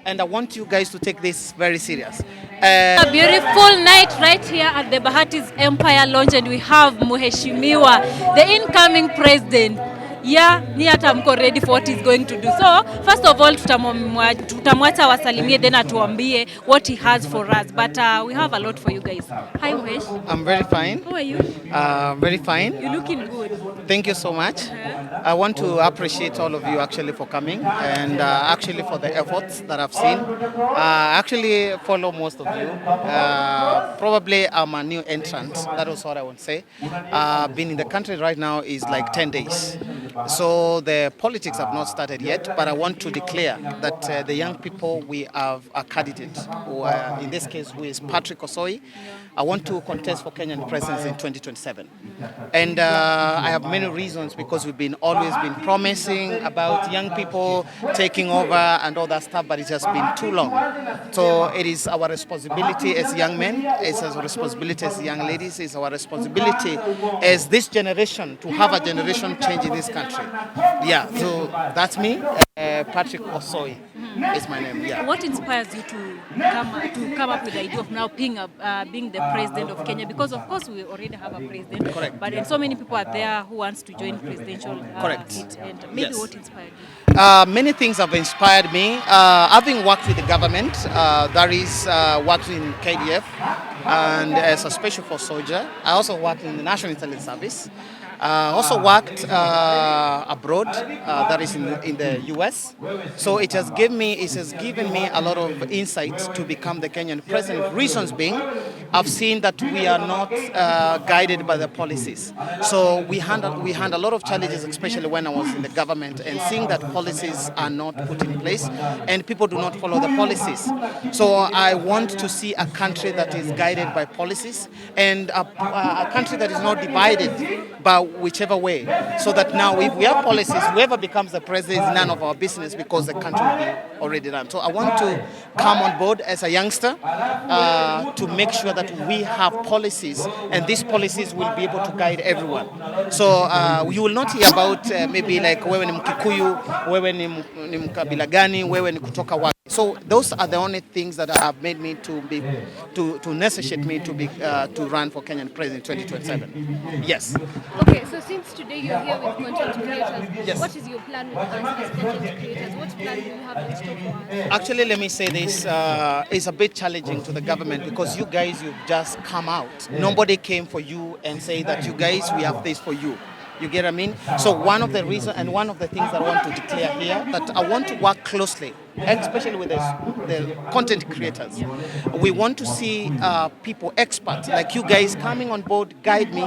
and I want you guys to take this very serious. A beautiful night right here at the Bahati's Empire Lounge, and we have Mheshimiwa, the incoming president. Yeah, ni hata mko ready for what he's going to do. So, first of all, tutamwacha wasalimie, then atuambie what he has for us. But we have a lot for you guys. Hi, Mhesh. I'm very fine. How are you? Very fine. You're looking good. Thank you so much. I want to appreciate all of you actually for coming and actually for the efforts that I've seen. I actually follow most of you. Probably I'm a new entrant. That was what I would say. Been in the country right now is like 10 days. So the politics have not started yet, but I want to declare that the young people we have a candidate, who, in this case, who is Patrick Osoi. I want to contest for Kenyan presidency in 2027. And I have many reasons because we've always been promising about young people taking over and all that stuff, but it's just been too long. So it is our responsibility as young men, it's our responsibility as young ladies, it's our responsibility as this generation to have a generation change in this country. Yeah, so that's me. Patrick Osoi is my name. Yeah. What inspires you to come up with the idea of now being the president of Kenya? Because of course we already have a president. Correct. But and so many people are there who wants to join presidential Correct. heat. And maybe Yes. what inspired you? Many things have inspired me. Having worked with the government, worked in KDF and as a special force soldier. I also worked in the National Intelligence Service. Also worked abroad, that is in the US. So it has given me a lot of insights to become the Kenyan president. Reasons being, I've seen that we are not guided by the policies. So we had a lot of challenges, especially when I was in the government, and seeing that policies are not put in place and people do not follow the policies. So I want to see a country that is guided by policies and a country that is not divided by whichever way, so that now if we have policies, whoever becomes the president is none of our business because the country will be already run. So I want to come on board as a youngster to make sure that we have policies and these policies will be able to guide everyone. So you will not hear about maybe like wewe ni Mkikuyu, wewe ni mkabila gani, wewe ni kutoka wapi. So those are the only things that have made me to necessitate me to run for Kenyan president in 2027. Yes. Okay, so since today you're here with content creators, Yes. what is your plan with us as content creators? What plan do you have in store for us? Actually, let me say this, it's a bit challenging to the government because you guys, you've just come out. Nobody came for you and say that you guys, we have this for you. You get what I mean? So one of the reasons and one of the things that I want to declare here, that I want to work closely, especially with the content creators. We want to see people, experts like you guys coming on board, guide me,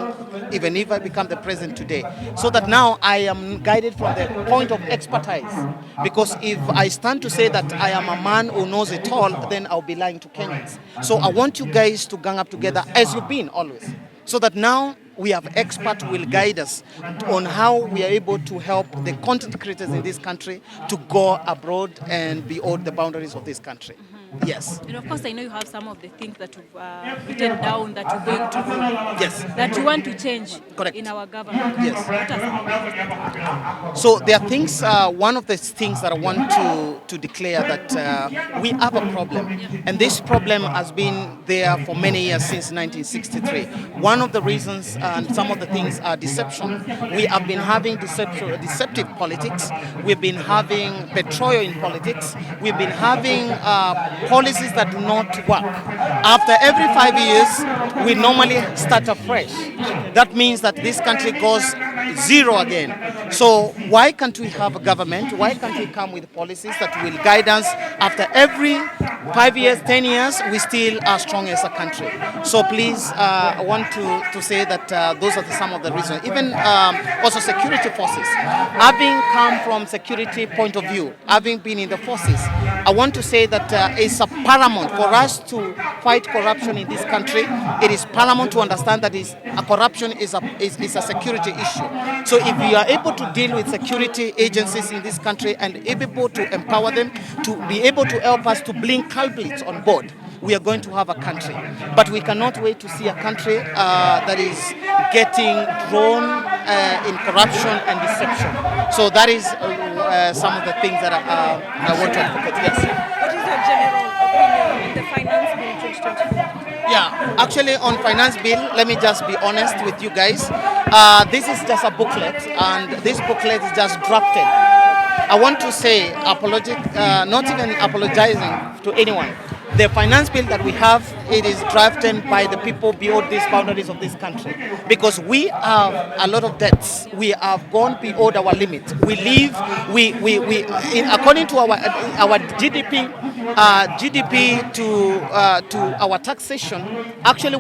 even if I become the president today. So that now I am guided from the point of expertise. Because if I stand to say that I am a man who knows it all, then I'll be lying to Kenyans. So I want you guys to gang up together as you've been always. So that now we have experts who will guide us on how we are able to help the content creators in this country to go abroad and beyond the boundaries of this country. Yes. And of course, I know you have some of the things that you've written down that you're going to do. Yes. That you want to change. Correct. In our government. Yes. What are some of the things that So there are things, one of the things that I want to declare that we have a problem. And this problem has been there for many years since 1963. One of the reasons and some of the things are deception. We have been having deceptive politics. We've been having betrayal in politics. We've been having policies that do not work. After every 5 years, we normally start afresh. That means that this country goes zero again. So why can't we have a government? Why can't we come with policies that will guide us after every 5 years, 10 years, we still are strong as a country. So please, I want to say that those are some of the reasons. Even also security forces. Having come from security point of view, having been in the forces, I want to say that it's a paramount for us to fight corruption in this country. It is paramount to understand that corruption is a security issue. So if we are able to deal with security agencies in this country and able to empower them to be able to help us to bring culprits on board, we are going to have a country. But we cannot wait to see a country that is getting drawn in corruption and deception. So that is some of the things that I want to advocate. Yes. What is Actually, on finance bill, let me just be honest with you guys. This is just a booklet, and this booklet is just drafted. I want to say, not even apologizing to anyone. The finance bill that we have, it is drafted by the people beyond these boundaries of this country, because we have a lot of debts. We have gone beyond our limit. We live, according to our GDP, to our taxation. Actually,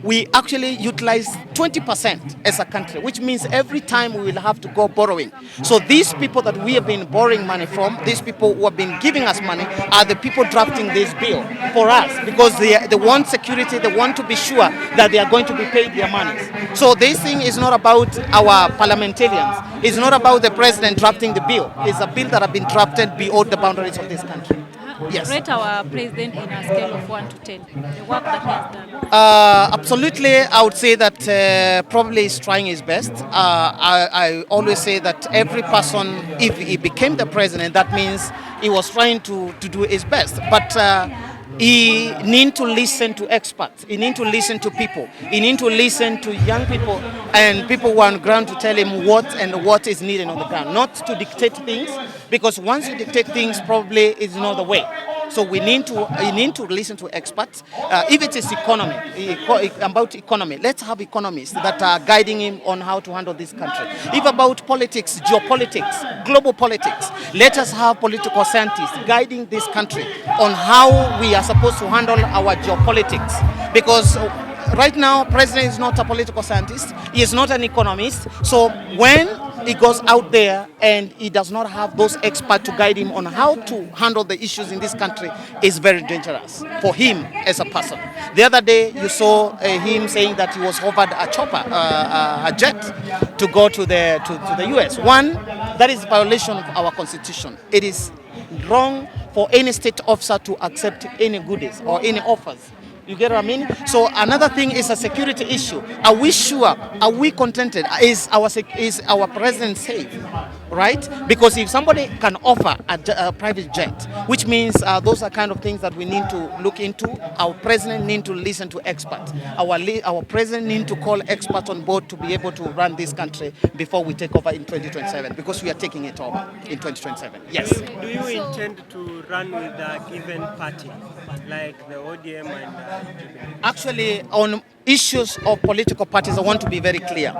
we actually utilize 20% as a country, which means every time we will have to go borrowing. So these people that we have been borrowing money from, these people who have been giving us money, are the people drafting this bill for us, because they want security, they want to be sure that they are going to be paid their money. So this thing is not about our parliamentarians. It's not about the president drafting the bill. It's a bill that has been drafted beyond the boundaries of this country. Yes. Rate our president in a scale of 1 to 10, the work that he has done. Absolutely, I would say that probably he's trying his best. I always say that every person, if he became the president, that means he was trying to do his best. But he need to listen to experts. He need to listen to people. He need to listen to young people and people who are on the ground to tell him what is needed on the ground. Not to dictate things, because once you dictate things, probably it's not the way. So you need to listen to experts. If it is about economy, let's have economists that are guiding him on how to handle this country. If about politics, geopolitics, global politics, let us have political scientists guiding this country on how we are supposed to handle our geopolitics. Because right now, president is not a political scientist. He is not an economist. So when he goes out there and he does not have those experts to guide him on how to handle the issues in this country, it's very dangerous for him as a person. The other day, you saw him saying that he was offered a chopper, a jet, to go to the US. One, that is violation of our constitution. It is wrong for any state officer to accept any goodies or any offers. You get what I mean? So another thing is a security issue. Are we sure? Are we contented? Is our president safe? Right? Because if somebody can offer a private jet, which means those are kind of things that we need to look into. Our president need to listen to experts. Our president need to call experts on board to be able to run this country before we take over in 2027, because we are taking it over in 2027. Yes. Do you intend to run with a given party, like the ODM and Actually, on issues of political parties, I want to be very clear.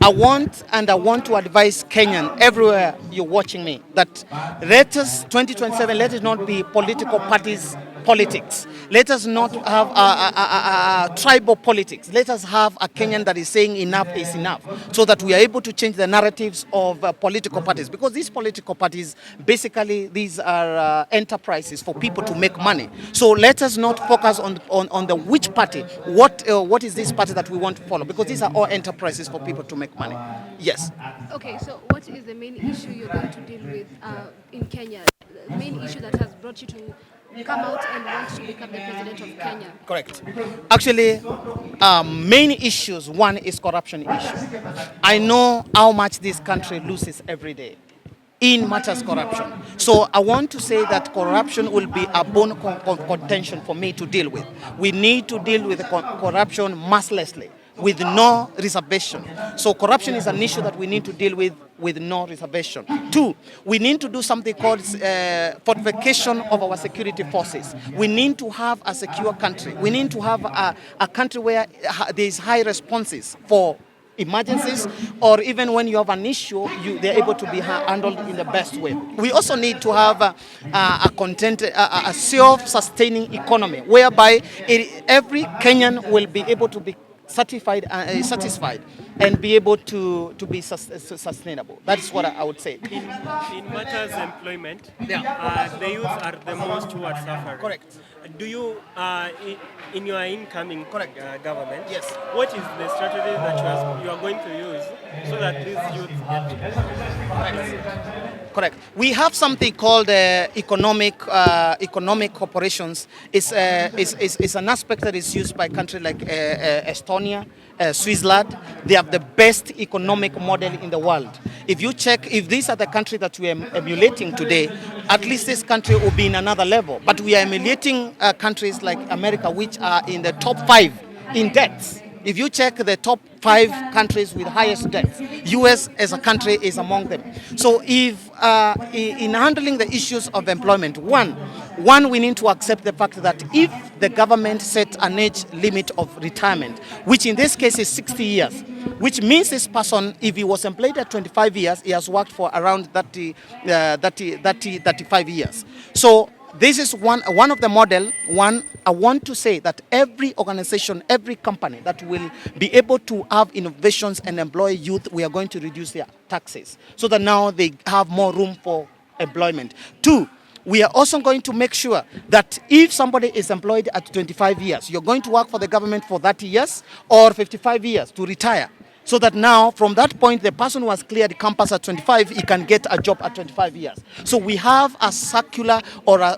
I want to advise Kenyan, everywhere you're watching me, that let us, 2027, let it not be political parties politics. Let us not have tribal politics. Let us have a Kenyan that is saying enough is enough, so that we are able to change the narratives of political parties. Because these political parties, basically, these are enterprises for people to make money. So let us not focus on the which party, what is this party that we want to follow, because these are all enterprises for people to make money. Yes. Okay, so what is the main issue you're going to deal with in Kenya? The main issue that has brought you to come out and want to become the president of Kenya? Correct. Actually, main issues, one is corruption issue. I know how much this country loses every day in matters corruption. So I want to say that corruption will be a bone contention for me to deal with. We need to deal with corruption mercilessly, with no reservation. So corruption is an issue that we need to deal with no reservation. Two, we need to do something called fortification of our security forces. We need to have a secure country. We need to have a country where there is high responses for emergencies, or even when you have an issue, they're able to be handled in the best way. We also need to have a self-sustaining economy, whereby every Kenyan will be able to be satisfied and be able to be sustainable. That's what I would say. in matters employment, Yeah. the youth are the most who are suffering. Correct. Do you, in your incoming Correct. Government, Yes. what is the strategy that you are going to use so that these youth get? Correct. We have something called economic operations. It's an aspect that is used by countries like Estonia, Switzerland. They have the best economic model in the world. If you check, if these are the countries that we are emulating today, at least this country will be in another level. But we are emulating countries like America, which are in the top 5 in debts. If you check the top 5 countries with highest debts, US as a country is among them. So if in handling the issues of employment, one, we need to accept the fact that if the government sets an age limit of retirement, which in this case is 60 years, which means this person, if he was employed at 25 years, he has worked for around 35 years. So this is one of the model. I want to say that every organization, every company that will be able to have innovations and employ youth, we are going to reduce their taxes so that now they have more room for employment. 2, we are also going to make sure that if somebody is employed at 25 years, you're going to work for the government for 30 years or 55 years to retire. So that now, from that point, the person who has cleared the campus at 25, he can get a job at 25 years. So we have a circular or a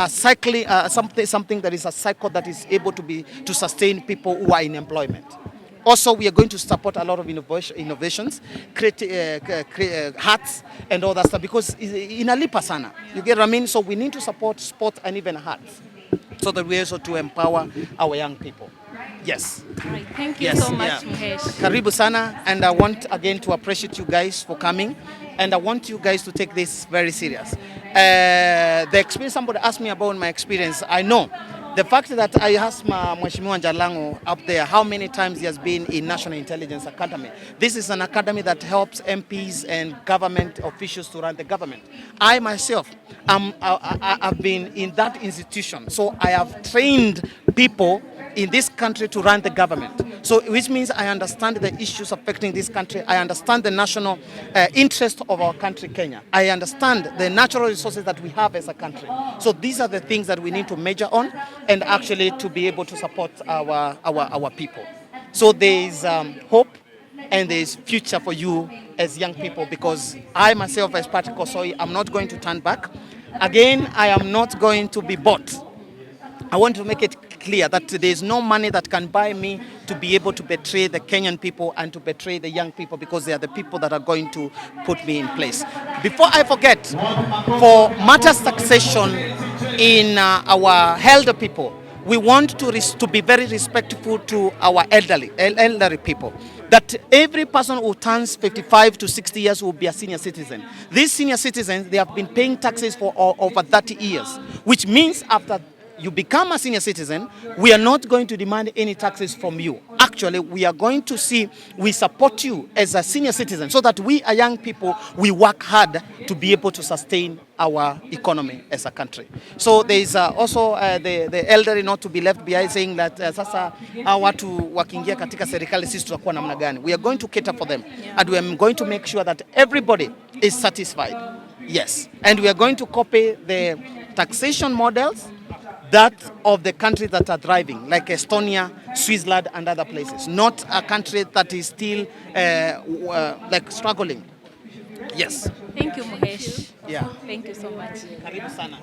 cycling, something that is a cycle that is able to sustain people who are in employment. Also, we are going to support a lot of innovations, create hats and all that stuff, because inalipa sana. You get what I mean? So we need to support sports and even hats, so that we also to empower our young people. Yes. Right. Thank you so much, Muhesh. Karibu sana, and I want again to appreciate you guys for coming, and I want you guys to take this very serious. The experience, somebody asked me about my experience. I know the fact that I asked Mheshimiwa Njalango up there how many times he has been in National Intelligence Academy. This is an academy that helps MPs and government officials to run the government. I myself, I've been in that institution, so I have trained people in this country to run the government. So, which means I understand the issues affecting this country. I understand the national interest of our country, Kenya. I understand the natural resources that we have as a country. So these are the things that we need to measure on, and actually to be able to support our people. So there is hope and there is future for you as young people, because I myself as Patrick Osoi, I'm not going to turn back. Again, I am not going to be bought. I want to make it clear that there is no money that can buy me to be able to betray the Kenyan people and to betray the young people, because they are the people that are going to put me in place. Before I forget, for matters taxation in our elder people, we want to be very respectful to our elderly people. That every person who turns 55 to 60 years will be a senior citizen. These senior citizens, they have been paying taxes for over 30 years, which means after you become a senior citizen, we are not going to demand any taxes from you. Actually, we are going to see, we support you as a senior citizen, so that we, young people, we work hard to be able to sustain our economy as a country. So there is also the elderly not to be left behind, saying that sasa watu wakiingia katika serikali sisi tutakuwa namna gani. We are going to cater for them, and we are going to make sure that everybody is satisfied. Yes, and we are going to copy the taxation models that of the countries that are thriving, like Estonia, Switzerland, and other places. Not a country that is still like struggling. Yes. Thank you, Muhesh. Yeah. Thank you so much. Karibu sana.